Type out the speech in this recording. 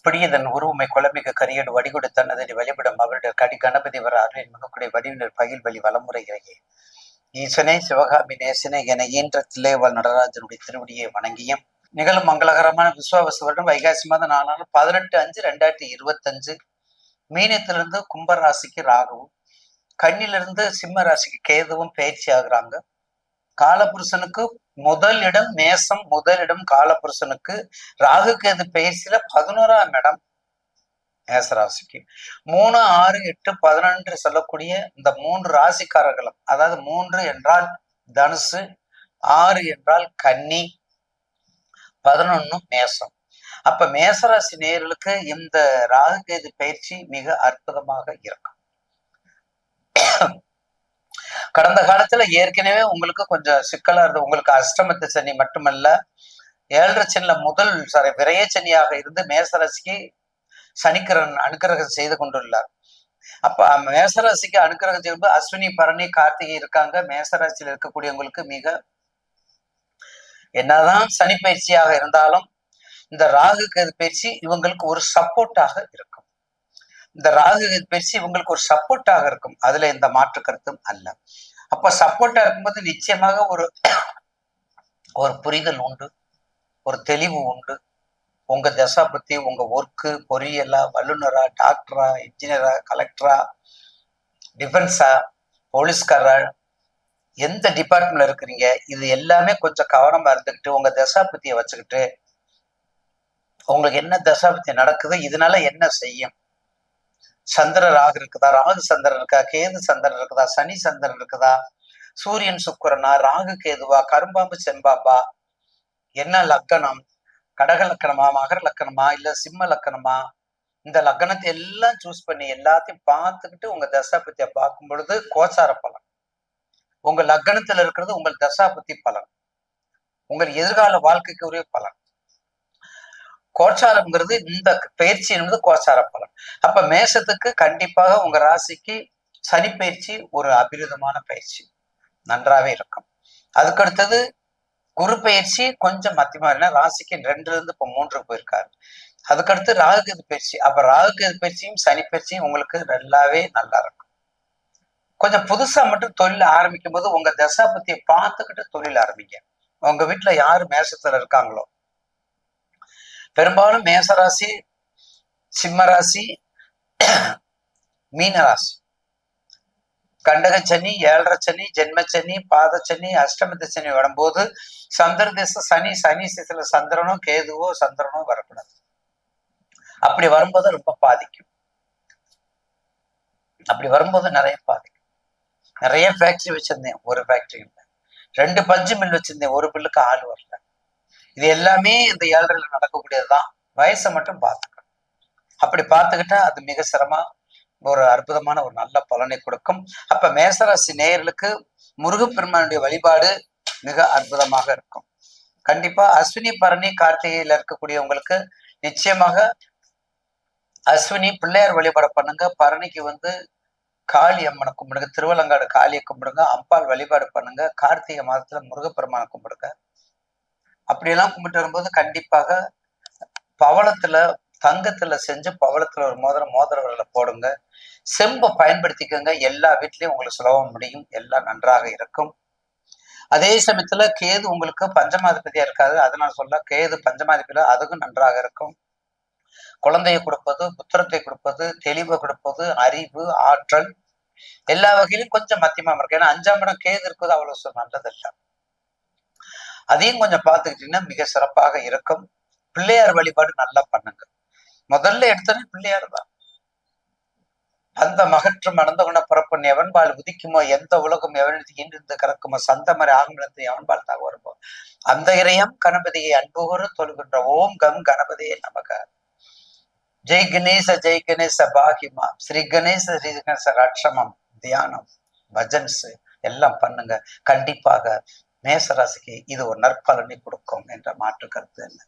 பிடியதன் உருவமை குழமிக கரியடு வடிகொடு தன்னதடி வழிபடும் அவருடைய கடி கணபதி வர அருளின் முகக்குடைய வடிவினர் பகில் வழி வளமுறையிலேயே ஈசனே சிவகாமி நேசனே என ஈன்ற தில்லைவாழ் நடராஜனுடைய திருவடியை வணங்கியும் நிகழும் மங்களகரமான விஸ்வாவசு வருடம் வைகாசி மாதம் 18/5/2025 மீனத்திலிருந்து கும்பராசிக்கு ராகுவும் கண்ணிலிருந்து சிம்ம ராசிக்கு கேதுவும் பயிற்சி ஆகுறாங்க. காலபுருஷனுக்கு முதல் இடம் மேசம், முதலிடம் காலபுருஷனுக்கு. ராகு கேது பயிற்சியில 11ஆம் இடம் மேசராசிக்கு. 3, 6, 8, 11 சொல்லக்கூடிய இந்த 3 ராசிக்காரர்களும், அதாவது 3 என்றால் தனுசு, 6 என்றால் கன்னி, 11 மேசம். அப்ப மேசராசி நேயர்களுக்கு இந்த ராகு கேது பயிற்சி மிக அற்புதமாக இருக்கும். கடந்த காலத்துல ஏற்கனவே உங்களுக்கு கொஞ்சம் சிக்கலா இருந்தது. உங்களுக்கு அஷ்டமத்து சனி மட்டுமல்ல, 7.5 சனில முதல் விரைய சனியாக இருந்து மேசராசிக்கு சனிக்கிரன் அனுக்கிரகம் செய்து கொண்டுள்ளார். அப்ப மேசராசிக்கு அனுக்கிரகம் செய்யும்போது அஸ்வினி, பரணி, கார்த்திகை இருக்காங்க. மேசராசியில் இருக்கக்கூடியவங்களுக்கு மிக என்னதான் சனி பயிற்சியாக இருந்தாலும் இந்த ராகு கேது பயிற்சி இவங்களுக்கு ஒரு சப்போர்ட்டாக இருக்கும். இந்த ராகு கேது பயிற்சி இவங்களுக்கு ஒரு சப்போர்ட்டாக இருக்கும். அதுல எந்த மாற்று கருத்தும் அல்ல. அப்ப சப்போர்ட்டா இருக்கும்போது நிச்சயமாக ஒரு புரிதல் உண்டு, ஒரு தெளிவு உண்டு. உங்க தசா பத்தி, உங்க ஒர்க்கு, பொறியியலா, வல்லுநரா, டாக்டரா, இன்ஜினியரா, கலெக்டரா, டிஃபென்ஸா, போலீஸ்காரா, எந்த டிபார்ட்மெண்ட்ல இருக்கிறீங்க, இது எல்லாமே கொஞ்சம் கவனமா இருந்துக்கிட்டு உங்க தசாபத்தியை வச்சுக்கிட்டு உங்களுக்கு என்ன தசாபத்தி நடக்குது, இதனால என்ன செய்யும், சந்திர ராகு இருக்குதா, ராகு சந்திரன் இருக்கா, கேது சந்திரன் இருக்குதா, சனி சந்திரன் இருக்குதா, சூரியன் சுக்கிரனா, ராகு கேதுவா, கரும்பாம்பு செம்பாம்பா, என்ன லக்கணம், கடக லக்கணமா, மகர லக்கணமா, இல்ல சிம்ம லக்கணமா, இந்த லக்கணத்தை எல்லாம் சூஸ் பண்ணி எல்லாத்தையும் பார்த்துக்கிட்டு உங்க தசாபத்திய பார்க்கும் பொழுது கோச்சார பலன், உங்க லக்கணத்துல இருக்கிறது உங்கள் தசாபத்தி பலன், உங்கள் எதிர்கால வாழ்க்கைக்கு உரிய பலன். கோச்சாரம்ங்கிறது இந்த பயிற்சி என்பது கோச்சார பலன். அப்ப மேசத்துக்கு கண்டிப்பாக உங்க ராசிக்கு சனி பயிற்சி ஒரு அபிரிதமான பயிற்சி, நன்றாவே இருக்கும். அதுக்கடுத்தது குரு பயிற்சி கொஞ்சம் மத்தியமா, ராசிக்கு 2ல இருந்து இப்ப 3க்கு போயிருக்காரு. அதுக்கடுத்து ராகுகேது பயிற்சி. அப்ப ராகுகேது பயிற்சியும் சனி பயிற்சியும் உங்களுக்கு நல்லாவே நல்லா இருக்கும். கொஞ்சம் புதுசா மட்டும் தொழில் ஆரம்பிக்கும் போது உங்க தசாபத்தியை பார்த்துக்கிட்டு தொழில் ஆரம்பிங்க. உங்க வீட்டுல யாரு மேசத்துல இருக்காங்களோ, பெரும்பாலும் மேசராசி, சிம்மராசி, மீனராசி, கண்டகச்சனி, 7.5 சனி, ஜென்மச்சனி, பாதச்சனி, அஷ்டமத்து சனி வரும்போது சந்திர திசை சனி, சனி திசையில சந்திரனோ கேதுவோ சந்திரனோ வரக்கூடாது. அப்படி வரும்போது ரொம்ப பாதிக்கும். அப்படி வரும்போது நிறைய பாதிக்கும். நிறைய ஃபேக்டரி வச்சிருந்தேன், ஒரு ஃபேக்டரி இல்லை. 2 பஞ்சு மில் வச்சிருந்தேன், ஒரு பில்லுக்கு ஆள் வரல. இது எல்லாமே இந்த 7.5ல நடக்கக்கூடியதுதான். வயசை மட்டும் பார்த்துக்கணும். அப்படி பார்த்துக்கிட்டா அது மிக சிரமமா ஒரு அற்புதமான ஒரு நல்ல பலனை கொடுக்கும். அப்ப மேசராசி நேயர்களுக்கு முருகப்பெருமானுடைய வழிபாடு மிக அற்புதமாக இருக்கும். கண்டிப்பா அஸ்வினி, பரணி, கார்த்திகையில இருக்கக்கூடியவங்களுக்கு நிச்சயமாக அஸ்வினி பிள்ளையார் வழிபாடு பண்ணுங்க. பரணிக்கு காளி அம்மனை கும்பிடுங்க, திருவலங்காடு காளியை கும்பிடுங்க, அம்பாள் வழிபாடு பண்ணுங்க. கார்த்திகை மாதத்துல முருகப்பெருமானை கும்பிடுங்க. அப்படியெல்லாம் கும்பிட்டு வரும்போது கண்டிப்பாக பவளத்துல, தங்கத்துல செஞ்சு பவளத்துல ஒரு மோதிர போடுங்க. செம்பை பயன்படுத்திக்கோங்க. எல்லா வீட்லயும் உங்களுக்கு சுலபம் முடியும், எல்லாம் நன்றாக இருக்கும். அதே சமயத்துல கேது உங்களுக்கு பஞ்சமாதிபதியா இருக்காது, அதனால சொல்ல கேது பஞ்சமாதிபதியில அதுக்கும் நன்றாக இருக்கும். குழந்தையை கொடுப்பது, புத்திரத்தை கொடுப்பது, தெளிவை கொடுப்பது, அறிவு, ஆற்றல் எல்லா வகையிலும் கொஞ்சம் மத்தியமா இருக்கு. ஏன்னா 5ஆம் இடம் கேது இருக்குது, அவ்வளவு நல்லதில்லை. அதையும் கொஞ்சம் பார்த்துக்கிட்டீங்கன்னா மிக சிறப்பாக இருக்கும். பிள்ளையார் வழிபாடு நல்லா பண்ணுங்க. முதல்ல எடுத்தோன்னே பிள்ளையார் தான். அந்த மகற்றும் அனந்தகுண பிறப்பன் எவன்பால் உதிக்குமோ, எந்த உலகம் எவனிடத்து ஈண்டிருந்து கறக்குமோ, சந்தமரை ஆகுமிடத்து எவன்பால் தாக வருமோ, அந்த இறையம் கணபதியை அன்புகூறு தொழுகின்ற ஓம் கம் கணபதியை நமக்கு. ஜெய் கணேச பாகிமா, ஸ்ரீ கணேச ரட்சமம், தியானம், பஜன்ஸ் எல்லாம் பண்ணுங்க. கண்டிப்பாக மேசராசிக்கு இது ஒரு நற்பலனை கொடுக்கும் என்ற மாற்று கருத்து இல்லை.